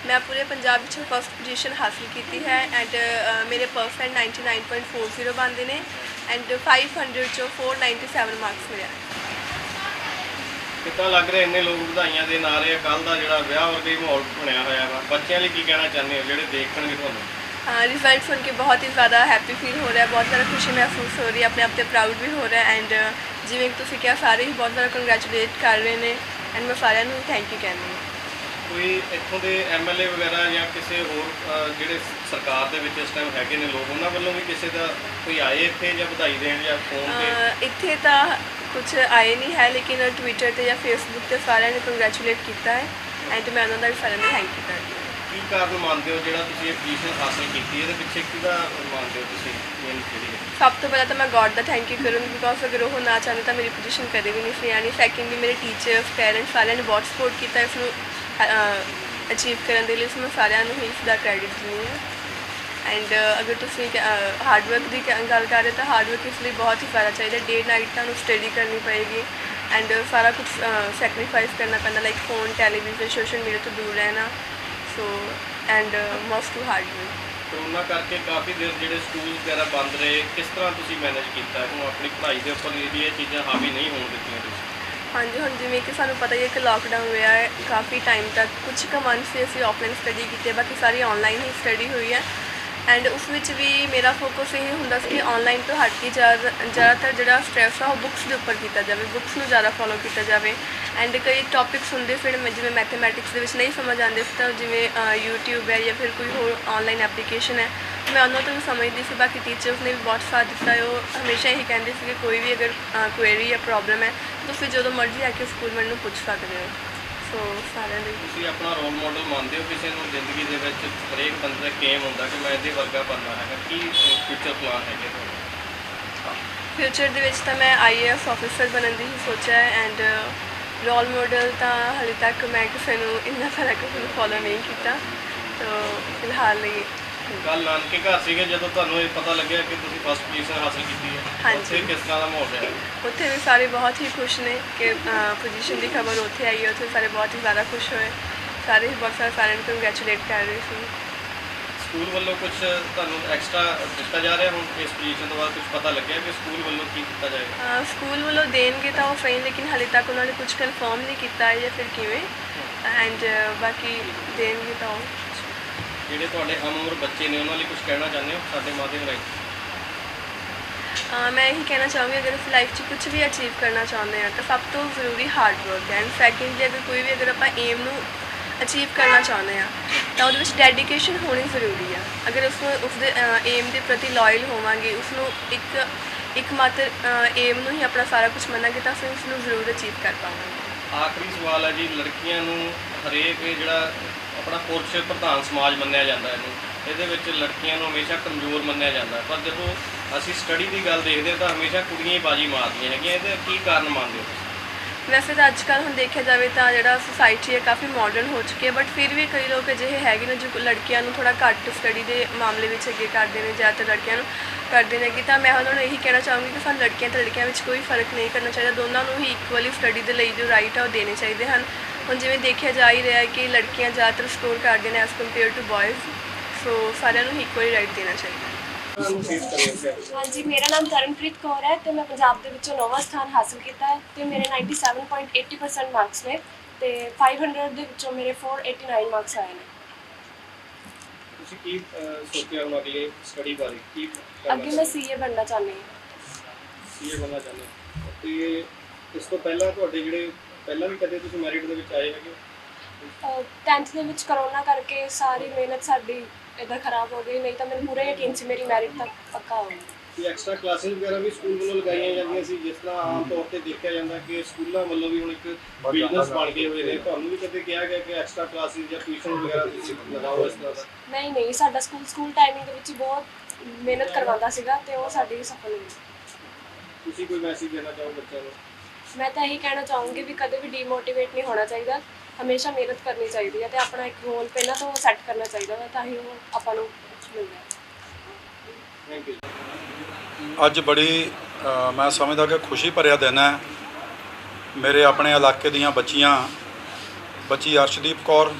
ਮੈਂ ਪੂਰੇ ਪੰਜਾਬ ਵਿੱਚ ਫਸਟ ਪੋਜੀਸ਼ਨ ਹਾਸਿਲ ਕੀਤੀ ਹੈ ਐਂਡ ਮੇਰੇ ਪਰਸੈਂਟ 99.40 ਬਣਦੇ ਨੇ ਐਂਡ 500 ਚੋਂ 497 ਮਾਰਕਸ ਮਿਲਿਆ। ਕਿੱਦਾਂ ਲੱਗ ਰਿਹਾ ਇੰਨੇ ਲੋਕ ਵਧਾਈਆਂ ਦੇ ਨਾਲ ਰਹੇ? ਕੱਲ੍ਹ ਦਾ ਜਿਹੜਾ ਵਿਆਹ ਵਰਗਾ ਹੀ ਮਾਹੌਲ ਬਣਿਆ ਹੋਇਆ ਵਾ, ਬੱਚਿਆਂ ਲਈ ਕੀ ਕਹਿਣਾ ਚਾਹੁੰਦੇ ਹੋ ਜਿਹੜੇ ਦੇਖਣਗੇ ਤੁਹਾਨੂੰ? ਰਿਜ਼ਲਟ ਸੁਣ ਕੇ ਬਹੁਤ ਹੀ ਜ਼ਿਆਦਾ ਹੈਪੀ ਫੀਲ ਹੋ ਰਿਹਾ, ਬਹੁਤ ਜ਼ਿਆਦਾ ਖੁਸ਼ੀ ਮਹਿਸੂਸ ਹੋ ਰਹੀ ਹੈ, ਆਪਣੇ ਆਪ 'ਤੇ ਪ੍ਰਾਊਡ ਵੀ ਹੋ ਰਿਹਾ ਐਂਡ ਜਿਵੇਂ ਕਿ ਤੁਸੀਂ ਕਿਹਾ ਸਾਰੇ ਹੀ ਬਹੁਤ ਜ਼ਿਆਦਾ ਕੰਗ੍ਰੈਚੁਲੇਟ ਕਰ ਰਹੇ ਨੇ ਐਂਡ ਮੈਂ ਸਾਰਿਆਂ ਨੂੰ ਥੈਂਕ ਯੂ ਕਹਿੰਦੀ ਹਾਂ। ਕੋਈ ਇੱਥੋਂ ਦੇ ਐਮਐਲਏ ਵਗੈਰਾ ਜਾਂ ਕਿਸੇ ਹੋਰ ਜਿਹੜੇ ਸਰਕਾਰ ਦੇ ਵਿੱਚ ਇਸ ਟਾਈਮ ਹੈਗੇ ਨੇ ਲੋਕ, ਉਹਨਾਂ ਵੱਲੋਂ ਵੀ ਕਿਸੇ ਦਾ ਕੋਈ ਆਏ ਇੱਥੇ ਜਾਂ ਵਧਾਈ ਦੇਣ ਜਾਂ ਫੋਨ ਤੇ? ਇੱਥੇ ਤਾਂ ਕੁਝ ਆਏ ਨਹੀਂ ਹੈ, ਲੇਕਿਨ ਟਵਿੱਟਰ 'ਤੇ ਜਾਂ ਫੇਸਬੁੱਕ 'ਤੇ ਸਾਰਿਆਂ ਨੇ ਕੰਗ੍ਰੈਚੁਲੇਟ ਕੀਤਾ ਹੈ ਐਂਡ ਮੈਂ ਉਹਨਾਂ ਦਾ ਵੀ ਸਾਰਿਆਂ ਨੂੰ ਥੈਂਕ ਯੂ ਕਰਦੀ ਹਾਂ। ਕੀ ਕਾਰਨ ਮੰਨਦੇ ਹੋ ਜਿਹੜਾ ਤੁਸੀਂ ਇਹ ਪੋਜੀਸ਼ਨ ਹਾਸਲ ਕੀਤੀ, ਇਹਦੇ ਪਿੱਛੇ ਕਿਹਦਾ ਮੰਨਦੇ ਹੋ ਤੁਸੀਂ ਮੇਨ ਜਿਹੜੀ ਹੈ? ਸਭ ਤੋਂ ਪਹਿਲਾਂ ਤਾਂ ਮੈਂ ਗੋਡ ਦਾ ਥੈਂਕ ਯੂ ਕਰੂੰਗੀ ਬਿਕੋਜ਼ ਅਗਰ ਉਹ ਨਾ ਚਾਹੁੰਦੇ ਤਾਂ ਮੇਰੀ ਪੋਜੀਸ਼ਨ ਕਦੇ ਵੀ ਨਹੀਂ ਸੀ ਆਉਣੀ। ਸੈਕਿੰਡਲੀ ਮੇਰੇ ਟੀਚਰਸ ਪੇਰੈਂਟਸ ਸਾਰਿਆਂ ਨੇ ਬਹੁਤ ਸਪੋਰਟ ਕੀਤਾ ਇਸ ਨੂੰ ਅਚੀਵ ਕਰਨ ਦੇ ਲਈ, ਇਸ ਨੂੰ ਸਾਰਿਆਂ ਨੂੰ ਹੀ ਇਸ ਦਾ ਕ੍ਰੈਡਿਟ ਦਿੰਦੀ ਹਾਂ। ਐਂਡ ਅਗਰ ਤੁਸੀਂ ਹਾਰਡ ਵਰਕ ਦੀ ਗੱਲ ਕਰ ਰਹੇ ਤਾਂ ਹਾਰਡ ਵਰਕ ਇਸ ਲਈ ਬਹੁਤ ਹੀ ਜ਼ਿਆਦਾ ਚਾਹੀਦਾ। ਡੇ ਨਾਈਟ ਤੁਹਾਨੂੰ ਸਟੱਡੀ ਕਰਨੀ ਪਏਗੀ ਐਂਡ ਸਾਰਾ ਕੁਝ ਸੈਕਰੀਫਾਈਸ ਕਰਨਾ ਪੈਂਦਾ, like phone, television, social media ਤੋਂ ਦੂਰ ਰਹਿਣਾ। So and most to hard work. Corona ਕਰਕੇ ਕਾਫੀ ਦੇਰ ਜਿਹੜੇ ਸਕੂਲ ਵਗੈਰਾ ਬੰਦ ਰਹੇ, ਕਿਸ ਤਰ੍ਹਾਂ ਤੁਸੀਂ ਮੈਨੇਜ ਕੀਤਾ ਇਹਨੂੰ? ਆਪਣੀ ਪੜ੍ਹਾਈ ਦੇ ਉੱਪਰ ਇਹ ਚੀਜ਼ਾਂ ਹਾਵੀ ਨਹੀਂ ਹੋਣ ਦਿੱਤੀਆਂ ਤੁਸੀਂ? ਹਾਂਜੀ, ਹੁਣ ਜਿਵੇਂ ਕਿ ਸਾਨੂੰ ਪਤਾ ਹੀ ਹੈ ਕਿ ਲਾਕਡਾਊਨ ਹੋਇਆ ਹੈ ਕਾਫੀ ਟਾਈਮ ਤੱਕ, ਕੁਝ ਕੁ ਮੰਥ ਅਸੀਂ ਆਫਲਾਈਨ ਸਟੱਡੀ ਕੀਤੀ ਹੈ, ਬਾਕੀ ਸਾਰੀ ਆਨਲਾਈਨ ਹੀ ਸਟੱਡੀ ਹੋਈ ਹੈ ਐਂਡ ਉਸ ਵਿੱਚ ਵੀ ਮੇਰਾ ਫੋਕਸ ਇਹ ਹੁੰਦਾ ਸੀ ਕਿ ਆਨਲਾਈਨ ਤੋਂ ਹਟ ਕੇ ਜ਼ਿਆਦਾਤਰ ਜਿਹੜਾ ਸਟ੍ਰੈਸ ਆ ਉਹ ਬੁੱਕਸ ਦੇ ਉੱਪਰ ਕੀਤਾ ਜਾਵੇ, ਬੁੱਕਸ ਨੂੰ ਜ਼ਿਆਦਾ ਫੋਲੋ ਕੀਤਾ ਜਾਵੇ ਐਂਡ ਕਈ ਟੌਪਿਕਸ ਹੁੰਦੇ ਫਿਰ ਜਿਵੇਂ ਮੈਥਮੈਟਿਕਸ ਦੇ ਵਿੱਚ ਨਹੀਂ ਸਮਝ ਆਉਂਦੇ ਸੀ ਤਾਂ ਜਿਵੇਂ YouTube ਹੈ ਜਾਂ ਫਿਰ ਕੋਈ ਹੋਰ ਆਨਲਾਈਨ ਐਪਲੀਕੇਸ਼ਨ ਹੈ ਮੈਂ ਉਹਨਾਂ ਤੋਂ ਵੀ ਸਮਝਦੀ ਸੀ। ਬਾਕੀ ਟੀਚਰਸ ਨੇ ਵੀ ਬਹੁਤ ਸਾਥ ਦਿੱਤਾ। ਉਹ ਹਮੇਸ਼ਾ ਇਹੀ ਕਹਿੰਦੇ ਸੀ ਕਿ ਕੋਈ ਵੀ ਅਗਰ ਕੁਐਰੀ ਜਾਂ ਪ੍ਰੋਬਲਮ ਹੈ ਤੁਸੀਂ ਜਦੋਂ ਮਰਜ਼ੀ ਆ ਕੇ ਸਕੂਲ ਮੈਨੂੰ ਪੁੱਛ ਸਕਦੇ ਹੋ। ਸੋ ਸਾਰਿਆਂ ਲਈ ਤੁਸੀਂ ਆਪਣਾ ਰੋਲ ਮਾਡਲ ਮੰਨਦੇ ਹੋ ਕਿਸੇ ਨੂੰ ਜ਼ਿੰਦਗੀ ਦੇ ਵਿੱਚ? ਹਰੇਕ ਬੰਦੇ ਦਾ ਕੇਮ ਹੁੰਦਾ ਕਿ ਮੈਂ ਇਹਦੇ ਵਰਗਾ ਬਣਨਾ ਹੈਗਾ। ਕੀ ਫਿਊਚਰ ਪਲਾਨ ਹੈਗੇ ਤੁਹਾਡੇ? ਫਿਊਚਰ ਦੇ ਵਿੱਚ ਤਾਂ ਮੈਂ IAS ਆਫਿਸਰ ਬਣਨ ਦੀ ਹੀ ਸੋਚਿਆ ਹੈ। ਐਂਡ ਰੋਲ ਮਾਡਲ ਤਾਂ ਹਾਲੇ ਤੱਕ ਮੈਂ ਕਿਸੇ ਨੂੰ ਇੰਨਾ ਸਾਰਾ ਕਿਸੇ ਨੂੰ ਫੋਲੋ ਨਹੀਂ ਕੀਤਾ। ਤਾਂ ਫਿਲਹਾਲ ਲਈ ਕੱਲ੍ਹ ਨਾਨਕੇ ਘਰ ਸੀਗੇ ਜਦੋਂ ਤੁਹਾਨੂੰ ਇਹ ਪਤਾ ਲੱਗਿਆ ਕਿ ਤੁਸੀਂ ਫਸਟ ਪੋਜੀਸ਼ਨ ਹਾਸਲ ਕੀਤੀ ਹੈ, ਹਾਂਜੀ। ਉੱਥੇ ਕਿਸ ਤਰ੍ਹਾਂ ਦਾ ਮਾਹੌਲ ਰਿਹਾ? ਉੱਥੇ ਵੀ ਸਾਰੇ ਬਹੁਤ ਹੀ ਖੁਸ਼ ਨੇ ਕਿ ਪੋਜੀਸ਼ਨ ਦੀ ਖਬਰ ਉੱਥੇ ਆਈ ਹੈ। ਉੱਥੇ ਸਾਰੇ ਬਹੁਤ ਹੀ ਜ਼ਿਆਦਾ ਖੁਸ਼ ਹੋਏ। ਸਾਰੇ ਹੀ ਬਹੁਤ ਸਾਰਿਆਂ ਨੂੰ ਕੰਗ੍ਰੈਚੁਲੇਟ ਕਰ ਰਹੇ ਸੀ। ਸਕੂਲ ਵੱਲੋਂ ਕੁਝ ਤੁਹਾਨੂੰ ਐਕਸਟਰਾ ਦਿੱਤਾ ਜਾ ਰਿਹਾ? ਹੁਣ ਇਸ ਪੋਜੀਸ਼ਨ ਤੋਂ ਬਾਅਦ ਕੁਝ ਪਤਾ ਲੱਗਿਆ ਕਿ ਸਕੂਲ ਵੱਲੋਂ ਕੀ ਕੀਤਾ ਜਾਏਗਾ? ਸਕੂਲ ਵੱਲੋਂ ਦੇਣਗੇ ਤਾਂ ਉਹ ਸਹੀ, ਲੇਕਿਨ ਹਾਲੇ ਤੱਕ ਉਹਨਾਂ ਨੇ ਕੁਝ ਕਨਫਰਮ ਨਹੀਂ ਕੀਤਾ ਹੈ ਜਾਂ ਫਿਰ ਕਿਵੇਂ। ਐਂਡ ਬਾਕੀ ਦੇਣਗੇ ਤਾਂ ਉਹ। ਜਿਹੜੇ ਤੁਹਾਡੇ ਹਮ ਉਮਰ ਬੱਚੇ ਨੇ ਉਹਨਾਂ ਲਈ ਕੁਝ ਕਹਿਣਾ ਚਾਹੁੰਦੇ ਹੋ ਸਾਡੇ ਮਾਧਿਅਮ ਰਾਹੀਂ? ਮੈਂ ਇਹੀ ਕਹਿਣਾ ਚਾਹੂੰਗੀ ਅਗਰ ਅਸੀਂ ਲਾਈਫ 'ਚ ਕੁਝ ਵੀ ਅਚੀਵ ਕਰਨਾ ਚਾਹੁੰਦੇ ਹਾਂ ਤਾਂ ਸਭ ਤੋਂ ਜ਼ਰੂਰੀ ਹਾਰਡ ਵਰਕ ਹੈ। ਐਂਡ ਸੈਕਿੰਡਲੀ ਅਗਰ ਕੋਈ ਵੀ ਅਗਰ ਆਪਾਂ ਏਮ ਨੂੰ ਅਚੀਵ ਕਰਨਾ ਚਾਹੁੰਦੇ ਹਾਂ ਤਾਂ ਉਹਦੇ ਵਿੱਚ ਡੈਡੀਕੇਸ਼ਨ ਹੋਣੀ ਜ਼ਰੂਰੀ ਆ। ਅਗਰ ਉਸਦੇ ਏਮ ਦੇ ਪ੍ਰਤੀ ਲਾਇਲ ਹੋਵਾਂਗੇ, ਉਸਨੂੰ ਇੱਕ ਮਾਤਰ ਏਮ ਨੂੰ ਹੀ ਆਪਣਾ ਸਾਰਾ ਕੁਝ ਮੰਨਾਂਗੇ ਤਾਂ ਅਸੀਂ ਉਸਨੂੰ ਜ਼ਰੂਰ ਅਚੀਵ ਕਰ ਪਾਵਾਂਗੇ। ਆਖਰੀ ਸਵਾਲ ਹੈ ਜੀ, ਲੜਕੀਆਂ ਨੂੰ ਹਰੇਕ ਜਿਹੜਾ ਆਪਣਾ ਪੁਰਸ਼ ਪ੍ਰਧਾਨ ਸਮਾਜ ਮੰਨਿਆ ਜਾਂਦਾ ਇਹਦੇ ਵਿੱਚ ਲੜਕੀਆਂ ਨੂੰ ਹਮੇਸ਼ਾ ਕਮਜ਼ੋਰ ਮੰਨਿਆ ਜਾਂਦਾ, ਪਰ ਜਦੋਂ ਅਸੀਂ ਸਟੱਡੀ ਦੀ ਗੱਲ ਦੇਖਦੇ ਹਾਂ ਤਾਂ ਹਮੇਸ਼ਾ ਕੁੜੀਆਂ ਹੀ ਬਾਜੀ ਮਾਰਦੀਆਂ ਹੈਗੀਆਂ। ਇਹਦਾ ਕੀ ਕਾਰਨ ਮੰਨਦੇ ਹੋ? ਵੈਸੇ ਤਾਂ ਅੱਜ ਕੱਲ੍ਹ ਹੁਣ ਦੇਖਿਆ ਜਾਵੇ ਤਾਂ ਜਿਹੜਾ ਸੁਸਾਇਟੀ ਹੈ ਕਾਫੀ ਮਾਡਰਨ ਹੋ ਚੁੱਕੀ ਹੈ, ਬਟ ਫਿਰ ਵੀ ਕਈ ਲੋਕ ਅਜਿਹੇ ਹੈਗੇ ਨੇ ਜੋ ਲੜਕੀਆਂ ਨੂੰ ਥੋੜ੍ਹਾ ਘੱਟ ਸਟੱਡੀ ਦੇ ਮਾਮਲੇ ਵਿੱਚ ਅੱਗੇ ਕਰਦੇ ਨੇ, ਜ਼ਿਆਦਾਤਰ ਲੜਕੀਆਂ ਨੂੰ ਕਰਦੇ ਨੇ। ਤਾਂ ਮੈਂ ਉਹਨਾਂ ਨੂੰ ਇਹੀ ਕਹਿਣਾ ਚਾਹੂੰਗੀ ਕਿ ਸਾਨੂੰ ਲੜਕੀਆਂ ਅਤੇ ਲੜਕਿਆਂ ਵਿੱਚ ਕੋਈ ਫਰਕ ਨਹੀਂ ਕਰਨਾ ਚਾਹੀਦਾ। ਦੋਨਾਂ ਨੂੰ ਹੀ ਇਕੁਅਲੀ ਸਟੱਡੀ ਦੇ ਲਈ ਜੋ ਰਾਈਟ ਆ ਉਹ ਦੇਣੇ ਚਾਹੀਦੇ ਹਨ। ਹੁਣ ਜਿਵੇਂ ਦੇਖਿਆ ਜਾ ਹੀ ਰਿਹਾ ਹੈ ਕਿ ਲੜਕੀਆਂ ਜ਼ਿਆਦਾਤਰ ਸਕੋਰ ਕਰਦੀਆਂ ਨੇ ਐਜ਼ ਕੰਪੇਅਰ ਟੂ ਬॉयਜ਼, ਸੋ ਸਾਰਿਆਂ ਨੂੰ ਹੀ ਇਕੁਅਲੀ ਰਾਈਟ ਦੇਣਾ ਚਾਹੀਦਾ। ਹਾਂਜੀ, ਮੇਰਾ ਨਾਮ ਤਰਨਪ੍ਰੀਤ ਕੌਰ ਹੈ ਤੇ ਮੈਂ ਪੰਜਾਬ ਦੇ ਵਿੱਚੋਂ 9ਵਾਂ ਸਥਾਨ ਹਾਸਲ ਕੀਤਾ ਹੈ ਤੇ ਮੇਰੇ 97.80% ਮਾਰਕਸ ਨੇ ਤੇ 500 ਦੇ ਵਿੱਚੋਂ ਮੇਰੇ 489 ਮਾਰਕਸ ਆਏ ਨੇ। ਤੁਸੀਂ ਕੀ ਸੋਚਿਆ ਹੁਣ ਅਗਲੇ ਸਟੱਡੀ ਬਾਰੇ? ਕੀ ਅੱਗੇ ਮੈਂ CA ਬਣਨਾ ਚਾਹੁੰਦੀ ਹਾਂ। CA ਬਣਨਾ ਚਾਹੁੰਦੇ ਹੋ ਤੇ ਇਸ ਤੋਂ ਪਹਿਲਾਂ ਤੁਹਾਡੇ ਜਿਹੜੇ ਪਹਿਲਾਂ ਵੀ ਕਦੇ ਤੁਸੀਂ ਮੈਰਿਟ ਦੇ ਵਿੱਚ ਆਏ ਹੈਗੇ? 10th ਦੇ ਵਿੱਚ ਕਰੋਨਾ ਕਰਕੇ ਸਾਰੀ ਮਿਹਨਤ ਸਾਡੀ ਇੱਦਾਂ ਖਰਾਬ ਹੋ ਗਈ, ਨਹੀਂ ਤਾਂ ਮੈਨੂੰ ਪੂਰਾ ਯਕੀਨ ਸੀ ਮੇਰੀ ਮੈਰਿਟ ਤੱਕ ਪੱਕਾ ਹੋਊਗੀ। ਕੀ ਐਕਸਟਰਾ ਕਲਾਸਿਸ ਵਗੈਰਾ ਵੀ ਸਕੂਲ ਵੱਲੋਂ ਲਗਾਈਆਂ ਜਾਂਦੀਆਂ ਸੀ? ਜਿਸ ਤਰ੍ਹਾਂ ਆਮ ਤੌਰ ਤੇ ਦੇਖਿਆ ਜਾਂਦਾ ਕਿ ਸਕੂਲਾਂ ਵੱਲੋਂ ਵੀ ਹੁਣ ਇੱਕ ਬਿਜ਼ਨਸ ਬਣ ਗਏ ਹੋਏ ਨੇ, ਤੁਹਾਨੂੰ ਵੀ ਕਦੇ ਕਿਹਾ ਗਿਆ ਕਿ ਐਕਸਟਰਾ ਕਲਾਸਿਸ ਜਾਂ ਟਿਊਸ਼ਨ ਵਗੈਰਾ ਤੁਸੀਂ ਲਗਾਓ ਇਸ ਤਰ੍ਹਾਂ ਦਾ? ਨਹੀਂ, ਸਾਡਾ ਸਕੂਲ ਟਾਈਮਿੰਗ ਦੇ ਵਿੱਚ ਬਹੁਤ ਮਿਹਨਤ ਕਰਵਾਉਂਦਾ ਸੀਗਾ ਤੇ ਉਹ ਸਾਡੀ ਸਫਲ ਹੋਈ। ਤੁਸੀਂ ਕੋਈ ਮੈਸੇਜ ਦੇਣਾ ਚਾਹੋ ਬੱਚਿਆਂ ਨੂੰ? ਮੈਂ ਤਾਂ ਇਹੀ ਕਹਿਣਾ ਚਾਹੂੰਗੀ ਵੀ ਕਦੇ ਵੀ ਡੀਮੋਟੀਵੇਟ ਨਹੀਂ ਹੋਣਾ ਚਾਹੀਦਾ, ਹਮੇਸ਼ਾ ਮਿਹਨਤ ਕਰਨੀ ਚਾਹੀਦੀ ਹੈ ਤੇ ਆਪਣਾ ਇੱਕ ਗੋਲ ਪਹਿਲਾਂ ਤੋਂ ਸੈੱਟ ਕਰਨਾ ਚਾਹੀਦਾ ਹੈ, ਤਾਂ ਹੀ ਉਹ ਆਪਾਂ ਨੂੰ ਮਿਲਦਾ ਹੈ। Thank you. ਅੱਜ ਬੜੀ ਮੈਂ ਸਮਝਦਾ ਕਿ ਖੁਸ਼ੀ ਭਰਿਆ ਦਿਨ ਹੈ। ਮੇਰੇ ਆਪਣੇ ਇਲਾਕੇ ਦੀਆਂ ਬੱਚੀ ਅਰਸ਼ਦੀਪ ਕੌਰ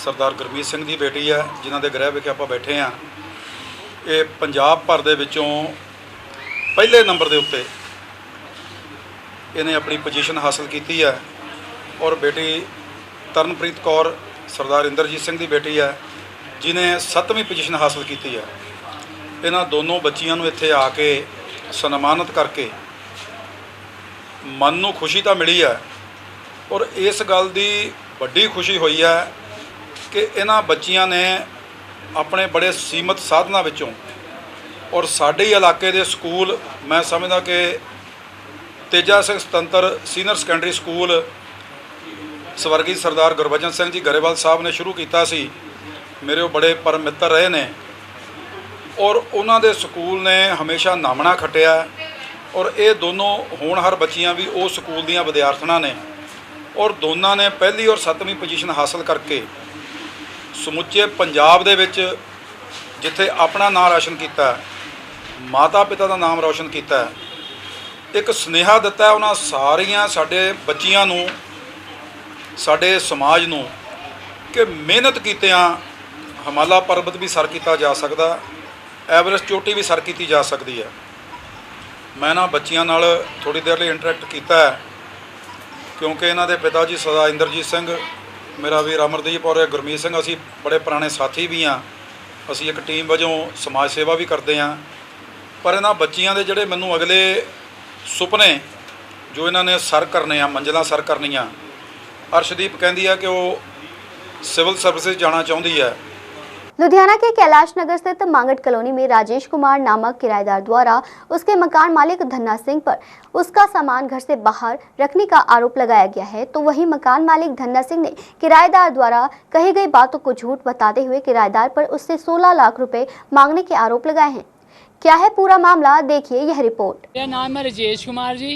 ਸਰਦਾਰ ਗੁਰਮੀਤ ਸਿੰਘ ਦੀ ਬੇਟੀ ਹੈ, ਜਿਨ੍ਹਾਂ ਦੇ ਗ੍ਰਹਿ ਵਿਖੇ ਆਪਾਂ ਬੈਠੇ ਹਾਂ। ਇਹ ਪੰਜਾਬ ਭਰ ਦੇ ਵਿੱਚੋਂ ਪਹਿਲੇ ਨੰਬਰ ਦੇ ਉੱਤੇ ਇਹਨੇ ਆਪਣੀ ਪੋਜੀਸ਼ਨ ਹਾਸਲ ਕੀਤੀ ਹੈ ਔਰ ਬੇਟੀ ਤਰਨਪ੍ਰੀਤ ਕੌਰ ਸਰਦਾਰ ਇੰਦਰਜੀਤ ਸਿੰਘ ਦੀ ਬੇਟੀ ਹੈ, ਜਿਨੇ 7ਵੀਂ ਪੋਜੀਸ਼ਨ ਹਾਸਲ ਕੀਤੀ ਹੈ। ਇਹਨਾਂ ਦੋਨੋਂ ਬੱਚੀਆਂ ਨੂੰ ਇੱਥੇ ਆ ਕੇ ਸਨਮਾਨਿਤ ਕਰਕੇ ਮਨ ਨੂੰ ਖੁਸ਼ੀ ਤਾਂ ਮਿਲੀ ਹੈ ਔਰ ਇਸ ਗੱਲ ਦੀ ਵੱਡੀ ਖੁਸ਼ੀ ਹੋਈ ਹੈ ਕਿ ਇਹਨਾਂ ਬੱਚੀਆਂ ਨੇ ਆਪਣੇ ਬੜੇ ਸੀਮਤ ਸਾਧਨਾਂ ਵਿੱਚੋਂ ਔਰ ਸਾਡੇ ਇਲਾਕੇ ਦੇ ਸਕੂਲ, ਮੈਂ ਸਮਝਦਾ ਕਿ ਤੇਜਾ ਸਿੰਘ ਸੁਤੰਤਰ ਸੀਨੀਅਰ ਸੈਕੰਡਰੀ ਸਕੂਲ ਸਵਰਗੀ ਸਰਦਾਰ ਗੁਰਬਚਨ ਸਿੰਘ ਜੀ ਗਰੇਵਾਲ ਸਾਹਿਬ ਨੇ ਸ਼ੁਰੂ ਕੀਤਾ ਸੀ। ਮੇਰੇ ਉਹ ਬੜੇ ਪਰਮ ਮਿੱਤਰ ਰਹੇ ਨੇ ਔਰ ਉਹਨਾਂ ਦੇ ਸਕੂਲ ਨੇ ਹਮੇਸ਼ਾ ਨਾਮਣਾ ਖੱਟਿਆ ਔਰ ਇਹ ਦੋਨੋਂ ਹੋਣਹਾਰ ਬੱਚੀਆਂ ਵੀ ਉਹ ਸਕੂਲ ਦੀਆਂ ਵਿਦਿਆਰਥਣਾਂ ਨੇ ਔਰ ਦੋਨਾਂ ਨੇ ਪਹਿਲੀ ਔਰ 7ਵੀਂ ਪੋਜੀਸ਼ਨ ਹਾਸਲ ਕਰਕੇ ਸਮੁੱਚੇ ਪੰਜਾਬ ਦੇ ਵਿੱਚ ਜਿੱਥੇ ਆਪਣਾ ਨਾਮ ਰੌਸ਼ਨ ਕੀਤਾ, ਮਾਤਾ ਪਿਤਾ ਦਾ ਨਾਮ ਰੌਸ਼ਨ ਕੀਤਾ, ਇੱਕ ਸੁਨੇਹਾ ਦਿੱਤਾ ਉਹਨਾਂ ਸਾਰੀਆਂ ਸਾਡੇ ਬੱਚੀਆਂ ਨੂੰ, ਸਾਡੇ ਸਮਾਜ ਨੂੰ ਕਿ ਮਿਹਨਤ ਕੀਤਿਆਂ ਹਿਮਾਲਾ ਪਰਬਤ ਵੀ ਸਰ ਕੀਤਾ ਜਾ ਸਕਦਾ, ਐਵਰੈਸਟ ਚੋਟੀ ਵੀ ਸਰ ਕੀਤੀ ਜਾ ਸਕਦੀ ਹੈ। ਮੈਂ ਨਾ ਬੱਚੀਆਂ ਨਾਲ ਥੋੜ੍ਹੀ ਦੇਰ ਲਈ ਇੰਟਰੈਕਟ ਕੀਤਾ ਹੈ ਕਿਉਂਕਿ ਇਹਨਾਂ ਦੇ ਪਿਤਾ ਜੀ ਸਰਦਾਰ ਇੰਦਰਜੀਤ ਸਿੰਘ, ਮੇਰਾ ਵੀਰ ਅਮਰਦੀਪ ਔਰ ਗੁਰਮੀਤ ਸਿੰਘ, ਅਸੀਂ ਬੜੇ ਪੁਰਾਣੇ ਸਾਥੀ ਵੀ ਹਾਂ। ਅਸੀਂ ਇੱਕ ਟੀਮ ਵਜੋਂ ਸਮਾਜ ਸੇਵਾ ਵੀ ਕਰਦੇ ਹਾਂ। ਪਰ ਇਹਨਾਂ ਬੱਚੀਆਂ ਦੇ ਜਿਹੜੇ ਮੈਨੂੰ ਅਗਲੇ ਸੁਪਨੇ ਜੋ ਇਹਨਾਂ ਨੇ ਸਰ ਕਰਨੇ ਆ, ਮੰਜ਼ਿਲਾਂ ਸਰ ਕਰਨੀਆਂ। ਅਰਸ਼ਦੀਪ ਕਹਿੰਦੀ ਆ ਕਿ ਉਹ ਸਿਵਲ ਸਰਵਿਸਿਜ਼ ਜਾਣਾ ਚਾਹੁੰਦੀ है। लुधियाना के कैलाश नगर स्थित मांगट कॉलोनी में राजेश कुमार नामक किराएदार द्वारा उसके मकान मालिक धन्ना सिंह पर उसका सामान घर से बाहर रखने का आरोप लगाया गया है, तो वही मकान मालिक धन्ना सिंह ने किराएदार द्वारा कही गई बातों को झूठ बताते हुए किराएदार पर उससे 16 लाख रुपए मांगने के आरोप लगाए हैं। क्या है पूरा मामला, देखिए यह रिपोर्ट। मेरा नाम है राजेश कुमार जी।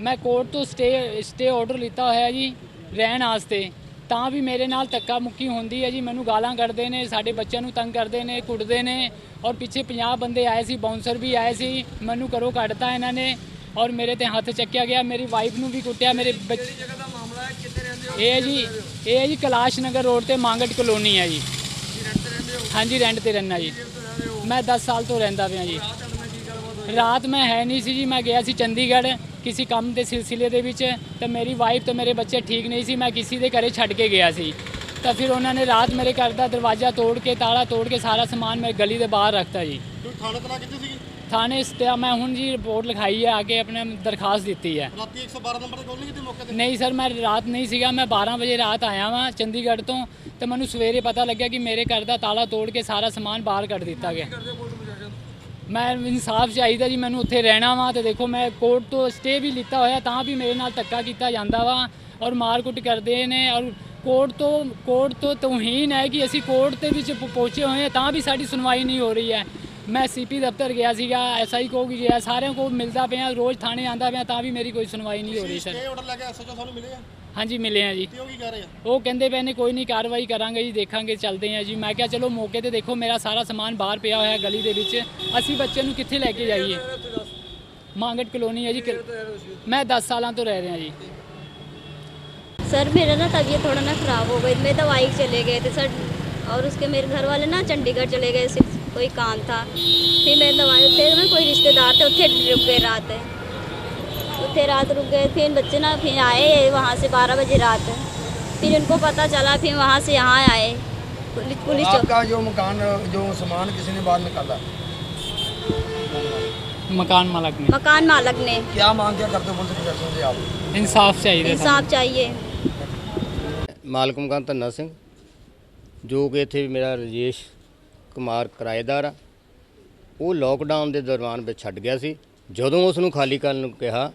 मैं कोर्ट तो स्टे ऑर्डर लिता है जी रहन वास्ते, ਤਾਂ ਵੀ ਮੇਰੇ ਨਾਲ ਧੱਕਾ ਮੁੱਕੀ ਹੁੰਦੀ ਹੈ ਜੀ। ਮੈਨੂੰ ਗਾਲਾਂ ਕੱਢਦੇ ਨੇ, ਸਾਡੇ ਬੱਚਿਆਂ ਨੂੰ ਤੰਗ ਕਰਦੇ ਨੇ, ਕੁੱਟਦੇ ਨੇ। ਔਰ ਪਿੱਛੇ 50 ਬੰਦੇ ਆਏ ਸੀ, ਬਾਉਂਸਰ ਵੀ ਆਏ ਸੀ। ਮੈਨੂੰ ਘਰੋਂ ਕੱਢਤਾ ਇਹਨਾਂ ਨੇ ਔਰ ਮੇਰੇ ਤੇ ਹੱਥ ਚੱਕਿਆ ਗਿਆ। ਮੇਰੀ ਵਾਈਫ ਨੂੰ ਵੀ ਕੁੱਟਿਆ। ਮੇਰੇ ਬੱਚੇ ਜਗ੍ਹਾ ਦਾ ਮਾਮਲਾ ਹੈ, ਕਿੱਥੇ ਰਹਿੰਦੇ ਹੋ? ਇਹ ਜੀ ਕੈਲਾਸ਼ ਨਗਰ ਰੋਡ ਤੇ ਮਾਂਗਟ ਕਲੋਨੀ ਹੈ ਜੀ। ਹਾਂਜੀ, ਰੈਂਟ ਤੇ ਰਹਿਣਾ ਜੀ। ਮੈਂ 10 ਸਾਲ ਤੋਂ ਰਹਿੰਦਾ ਪਿਆ ਜੀ। ਰਾਤ ਮੈਂ ਹੈ ਨਹੀਂ ਸੀ ਜੀ, ਮੈਂ ਗਿਆ ਸੀ ਚੰਡੀਗੜ੍ਹ किसी काम के सिलसिले दे विच, तो मेरी वाइफ तो मेरे बच्चे ठीक नहीं सी। मैं किसी के घरे छड़ के गया सी, तो फिर उन्होंने रात मेरे घर का दरवाज़ा तोड़ के, ताला तोड़ के सारा समान मेरे गली के बाहर रखता जी। थाने मैं हूँ जी रिपोर्ट लिखाई है, आके अपने दरखास्त दी है। नहीं सर, मैं रात नहीं सीगा, मैं 12 बजे रात आया वहाँ चंडीगढ़ तो मैनू सवेरे पता लग्या कि मेरे घर का ताला तोड़ के सारा समान बाहर कट दिता गया। मैं इंसाफ चाहिए जी, मैंने उत्थे रहना वा। तो देखो मैं कोर्ट तो स्टे भी लिता होया, तां भी मेरे नाल धक्का किया जाता वा और मार कुट करते हैं। और कोर्ट तो तौहीन है कि असी कोर्ट के विच पहुँचे हुए हैं, तां भी साडी सुनवाई नहीं हो रही है। मैं CP दफ्तर गया सीगा, SI को भी गया, सारे को मिलता पे, रोज़ थाने आता पे, तां भी मेरी कोई सुनवाई नहीं हो रही सर। हाँ जी, मिले हैं जी। वो कहते पे ने कोई नहीं कार्रवाई करांगे जी, देखांगे चलते हैं जी। मैं क्या चलो मौके ते देखो मेरा सारा समान बाहर पिया होया गली दे विच, असी बच्चे नूं कित्थे लैके जाइए? मांगट कलोनी है जी। मैं 10 सालों तो रह रहा जी। सर मेरा ना तबीयत थोड़ा ना ख़राब हो गई, मैं दवाई चले गए थे सर, और उसके मेरे घर वाले ना चंडीगढ़ चले गए, सिर्फ कोई काम था। फिर मैं दवाई, फिर मैं कोई रिश्तेदार थे उत्थे रुक गए रात, उत्थे रात रुक गए। फिर बच्चे ना फिर आए वहाँ से 12 बजे रात, फिर उनको पता चला, फिर वहाँ से यहाँ आए पुलिस। आपका जो मकान, जो सामान किसी ने बाद निकाला? मकान मालक ने। क्या मांग क्या करते हो पुलिस प्रशासन से आप? इंसाफ चाहिए। इंसाफ चाहिए। मालक मकान धन्ना सिंह, जो कि इत्थे मेरा राजेश कुमार किराएदार आ, वो लॉकडाउन के दौरान में छड्ड गया सी। जदों उसनूं खाली करन नूं कहा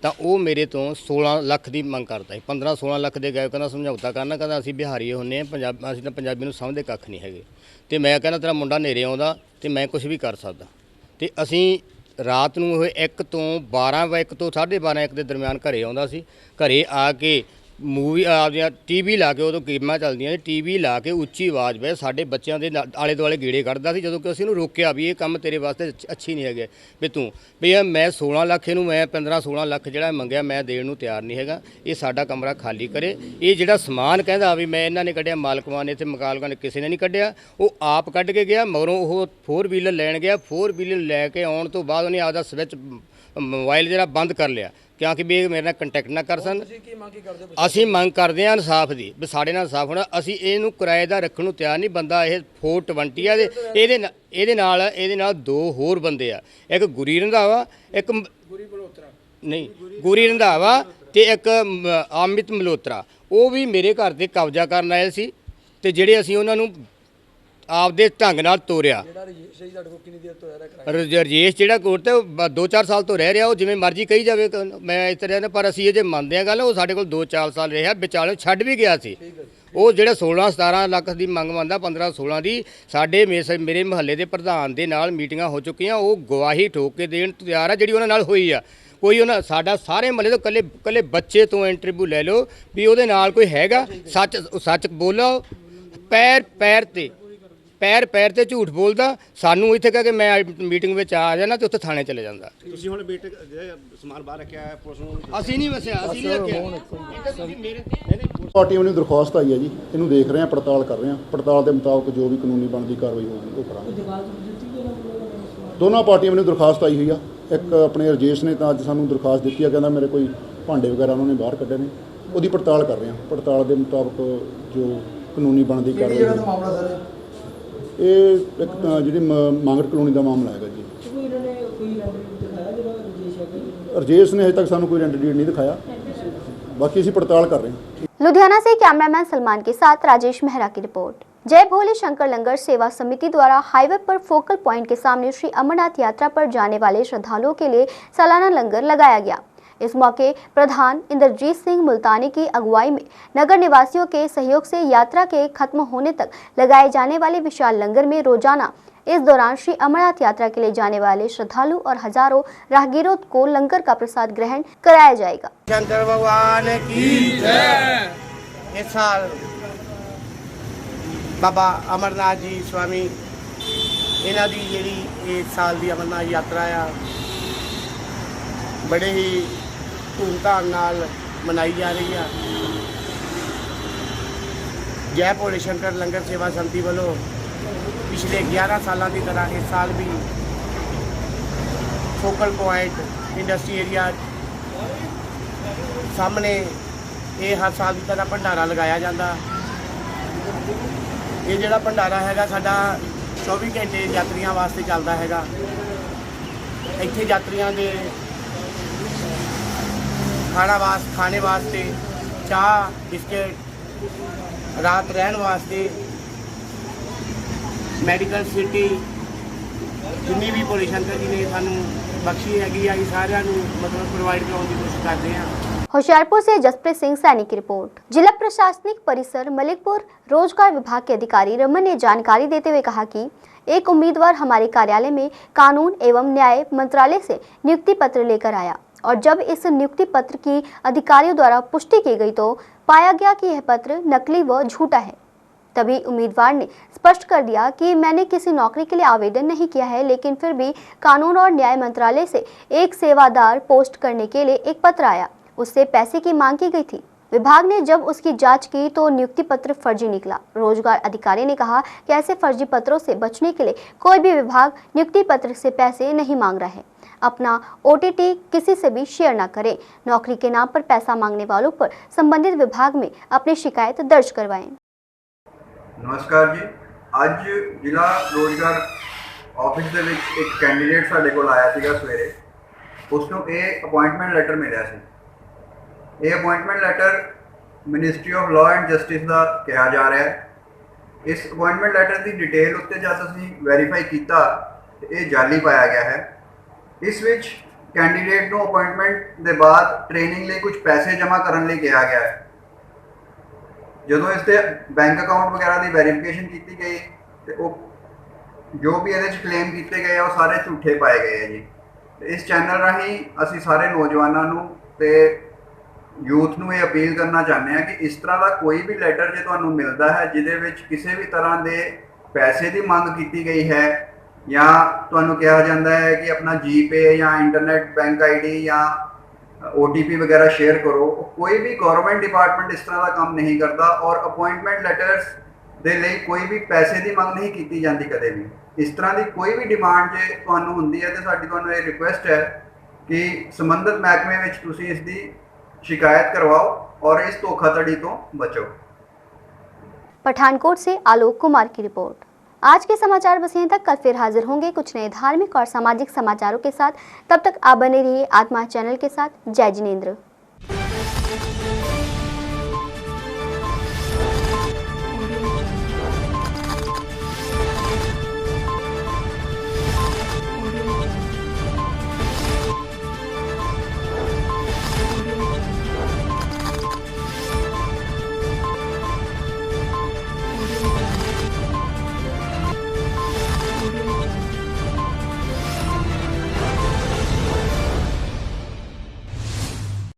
ਤਾਂ ਉਹ ਮੇਰੇ ਤੋਂ 16 ਲੱਖ ਦੀ ਮੰਗ ਕਰਦਾ ਸੀ। 15-16 ਲੱਖ ਦੇ ਗਏ, ਕਹਿੰਦਾ ਸਮਝੌਤਾ ਕਰਨਾ, ਕਹਿੰਦਾ ਅਸੀਂ ਬਿਹਾਰੀ ਹੁੰਦੇ ਹਾਂ, ਅਸੀਂ ਤਾਂ ਪੰਜਾਬੀ ਨੂੰ ਸਮਝਦੇ ਕੱਖ ਨਹੀਂ ਹੈਗੇ। ਤੇ ਮੈਂ ਕਹਿੰਦਾ ਤੇਰਾ ਮੁੰਡਾ ਨੇਰੇ ਆਉਂਦਾ ਤੇ ਮੈਂ ਕੁਝ ਵੀ ਕਰ ਸਕਦਾ। ਤੇ ਅਸੀਂ ਰਾਤ ਨੂੰ ਉਹ 1 ਤੋਂ 12 ਤੋਂ 12:30 1 ਦੇ ਦਰਮਿਆਨ ਘਰੇ ਆਉਂਦਾ ਸੀ। ਘਰੇ ਆ ਕੇ मूवी आपदियां TV ला के, उदों गेमां चलदियां ने, TV ला के उच्ची आवाज़ में साडे बच्चों के आले दुआले गेड़े कढ़दा सी। जदों कि असीं उहनूं रोकिया भी ये काम तेरे वास्ते अच्छी नहीं है भी तू भी मैं 16 लाख इहनूं, मैं 15-16 लाख जिहड़ा मंगिया मैं देण नूं तैयार नहीं हैगा। ये साडा कमरा खाली करे। ये जिहड़ा समान कहंदा भी मैं इन्हां ने कढ़िया, मालकवान इत्थे मकालकां ने किसी ने नहीं कढ़िया, वो आप कढ़ के गया। मगरों वो 4 व्हीलर लैण गया, 4 व्हीलर लैके आउण तो बाद उहने आपदा स्विच मोबाइल जिहड़ा बंद कर लिया, क्योंकि भी मेरे नाल कंटैक्ट ना कर सन। असी मंग करते हैं इंसाफ की, भी साढ़े नाल इंसाफ होना। असी इहनूं किराएदार रखण नूं तैयार नहीं। बंदा ये 420 है, ਇਹਦੇ ਨਾਲ 2 होर बंदे आ, एक गुरी रंधावा, एक गुरी रंधावा ते एक अमित मल्होत्रा। वो भी मेरे घर ते कब्जा करन आए सी ते जिहड़े असी उन्हां नूं आपदे ढंग नाल तोरिया। रजेश जिहड़ा कोर्ट ते 2-4 साल तो रह रहा, वो जिवें मर्जी कही जावे मैं इत्थे रहना, पर असीं ये मंनदे हां गल, वो साडे कोल 2-4 साल रहा, विचाले छड्ड भी गया सी। वो जिहड़ा 16-17 लाख की मंग मंगदा, 15-16 की साडे मेरे महल्ले के प्रधान दे नाल मीटिंगां हो चुकियां। वो गवाही ठोक के देण तैयार है जिहड़ी उहनां नाल होई आ। कोई उन्हें साडा सारे महल्ले तो कल्ले बच्चे तो इंटरव्यू ले लो भी उहदे नाल कोई हैगा, सच बोलो। पैर ते झूठ बोलदा, सानू इत्थे कह के मैं मीटिंग में आ जाना तो उत्थे थाने चले जांदा। ਤੁਸੀਂ ਹੁਣ ਬੇਟੇ ਸਮਾਨ ਬਾਹਰ ਰੱਖਿਆ ਹੈ ਪੁਲਿਸ ਨੂੰ? ਅਸੀਂ ਨਹੀਂ ਵਸਿਆ, ਅਸੀਂ ਨਹੀਂ ਰੱਖਿਆ। ਪਾਰਟੀ ਵੱਲੋਂ ਦਰਖਾਸਤ ਆਈ ਹੈ ਜੀ, ਇਹਨੂੰ ਦੇਖ ਰਹੇ ਹਾਂ, ਪੜਤਾਲ ਕਰ ਰਹੇ ਹਾਂ। ਪੜਤਾਲ ਦੇ ਮੁਤਾਬਕ ਜੋ ਵੀ ਕਾਨੂੰਨੀ ਬਣਦੀ ਕਾਰਵਾਈ ਹੋਊਗੀ ਉਹ ਕਰਾਂਗੇ। ਦੋਨਾਂ ਪਾਰਟੀਆਂ ਵੱਲੋਂ ਦਰਖਾਸਤ ਆਈ ਹੋਈ ਆ। ਇੱਕ ਆਪਣੇ ਰਜੇਸ਼ ਨੇ ਤਾਂ ਅੱਜ ਸਾਨੂੰ ਦਰਖਾਸਤ ਦਿੱਤੀ ਆ, ਕਹਿੰਦਾ ਮੇਰੇ ਕੋਈ ਭਾਂਡੇ ਵਗੈਰਾ ਉਹਨਾਂ ਨੇ ਬਾਹਰ ਕੱਢੇ ਨੇ, ਉਹਦੀ ਪੜਤਾਲ ਕਰ ਰਹੇ ਹਾਂ। ਪੜਤਾਲ ਦੇ ਮੁਤਾਬਕ ਜੋ ਕਾਨੂੰਨੀ ਬਣਦੀ ਕਾਰਵਾਈ। ਇਹ ਇੱਕ ਤਾਂ ਜਿਹੜੀ ਮਾਂਗਟ ਕਲੋਨੀ ਦਾ ਮਾਮਲਾ ਹੈਗਾ ਜੀ। ਰਜੇਸ਼ ਨੇ ਅਜੇ ਤੱਕ ਸਾਨੂੰ ਕੋਈ ਰੈਂਟ ਡੀਡ ਨਹੀਂ ਦਿਖਾਇਆ, बाकी ਅਸੀਂ पड़ताल कर रहे हैं। लुधियाना से कैमरामैन सलमान के साथ राजेश मेहरा की रिपोर्ट। जय भोले शंकर लंगर सेवा समिति द्वारा हाईवे पर फोकल पॉइंट के सामने श्री अमरनाथ यात्रा पर जाने वाले श्रद्धालुओं के लिए सालाना लंगर लगाया गया। इस मौके प्रधान इंद्रजीत सिंह मुल्तानी की अगुवाई में नगर निवासियों के सहयोग से यात्रा के खत्म होने तक लगाए जाने वाले विशाल लंगर में रोजाना इस दौरान श्री अमरनाथ यात्रा के लिए जाने वाले श्रद्धालु और हजारों राहगीरों को लंगर का प्रसाद ग्रहण कराया जाएगा। शंकर भगवान की जय। इस साल बाबा अमरनाथ जी स्वामी इन्हां दी जिहड़ी इस साल दी अमरनाथ यात्रा आ बड़े ही धूमधाम नाल मनाई जा रही है। जय भोले शंकर लंगर सेवा समिति वालों पिछले 11 सालों की तरह इस साल भी फोकल पॉइंट इंडस्ट्री एरिया सामने ये हर साल की तरह भंडारा लगाया जाता। ये जोड़ा भंडारा है साडा 24 घंटे यात्रियों वास्ते चलता है। इत्थे यात्रियों के खाने वास्ते चाह बिस्किट, रात रहन वास्ते मैडिकल सिटी जिन्नी भी भोले शंकर जी ने सानू बख्शी हैगी आ सारिਆਂ ਨੂੰ मतलब प्रोवाइड कराने की कोशिश करते हैं। होशियारपुर से जसप्रीत सिंह सैनी की रिपोर्ट। जिला प्रशासनिक परिसर मलिकपुर रोजगार विभाग के अधिकारी रमन ने जानकारी देते हुए कहा कि एक उम्मीदवार हमारे कार्यालय में कानून एवं न्याय मंत्रालय से नियुक्ति पत्र लेकर आया और जब इस नियुक्ति पत्र की अधिकारियों द्वारा पुष्टि की गई तो पाया गया कि यह पत्र नकली व झूठा है। तभी उम्मीदवार ने स्पष्ट कर दिया कि मैंने किसी नौकरी के लिए आवेदन नहीं किया है, लेकिन फिर भी कानून और न्याय मंत्रालय से एक सेवादार पोस्ट करने के लिए एक पत्र आया, उससे पैसे की मांग की गई थी। विभाग ने जब उसकी जांच की तो नियुक्ति पत्र फर्जी निकला। रोजगार अधिकारी ने कहा कि ऐसे फर्जी पत्रों से बचने के लिए कोई भी विभाग नियुक्ति पत्र से पैसे नहीं मांग रहा है। अपना OTT किसी से भी शेयर न करें। नौकरी के नाम पर पैसा मांगने वालों पर संबंधित विभाग में अपनी शिकायत दर्ज करवाएं। नमस्कार जी, अज जिला रोजगार ऑफिस के एक कैंडीडेट साडे कोल आया सीगा सवेरे। उसनों ये अपॉइंटमेंट लैटर मिला सी। ये appointment letter ministry of law and justice का कहा जा रहा है। इस अपॉइंटमेंट लैटर की डिटेल उत्ते जब असीं वैरीफाई किया तो ये जाली पाया गया है। इस विच कैंडीडेट को अपॉइंटमेंट के बाद ट्रेनिंग लिए कुछ पैसे जमा करने लिए कहा गया है। ਜਦੋਂ ਇਸ ਦੇ ਬੈਂਕ ਅਕਾਊਂਟ ਵਗੈਰਾ ਦੀ ਵੈਰੀਫਿਕੇਸ਼ਨ ਕੀਤੀ ਗਈ ਤੇ ਉਹ ਜੋ ਵੀ ਇਹਦੇ 'ਚ ਕਲੇਮ ਕੀਤੇ ਗਏ ਆ ਉਹ ਸਾਰੇ ਝੂਠੇ ਪਾਏ ਗਏ ਆ ਜੀ। ਤੇ ਇਸ ਚੈਨਲ ਰਾਹੀਂ ਅਸੀਂ ਸਾਰੇ ਨੌਜਵਾਨਾਂ ਨੂੰ ਤੇ ਯੂਥ ਨੂੰ ਇਹ ਅਪੀਲ ਕਰਨਾ ਚਾਹੁੰਦੇ ਹਾਂ ਕਿ ਇਸ ਤਰ੍ਹਾਂ ਦਾ ਕੋਈ ਵੀ ਲੈਟਰ ਜੇ ਤੁਹਾਨੂੰ ਮਿਲਦਾ ਹੈ ਜਿਹਦੇ ਵਿੱਚ ਕਿਸੇ ਵੀ ਤਰ੍ਹਾਂ ਦੇ ਪੈਸੇ ਦੀ ਮੰਗ ਕੀਤੀ ਗਈ ਹੈ ਜਾਂ ਤੁਹਾਨੂੰ ਕਿਹਾ ਜਾਂਦਾ ਹੈ ਕਿ ਆਪਣਾ ਜੀਪੇ ਜਾਂ ਇੰਟਰਨੈਟ ਬੈਂਕ ਆਈਡੀ ਜਾਂ OTP वगैरह शेयर करो, कोई भी गवर्नमेंट डिपार्टमेंट इस तरह का काम नहीं करता और अपॉइंटमेंट लैटर्स दे लई कोई भी पैसे की मंग नहीं की जाती कदे भी। इस तरह की कोई भी डिमांड जे तुहानू हुंदी है तो साडी तुहानू ये रिक्वेस्ट है कि संबंधित महकमे विच तुसीं इस दी शिकायत करवाओ और इस धोखाधड़ी तो बचो। पठानकोट से आलोक कुमार की रिपोर्ट। आज के समाचार बस यहीं तक। कल फिर हाजिर होंगे कुछ नए धार्मिक और सामाजिक समाचारों के साथ। तब तक आप बने रहिए आत्मा चैनल के साथ। जय जिनेंद्र।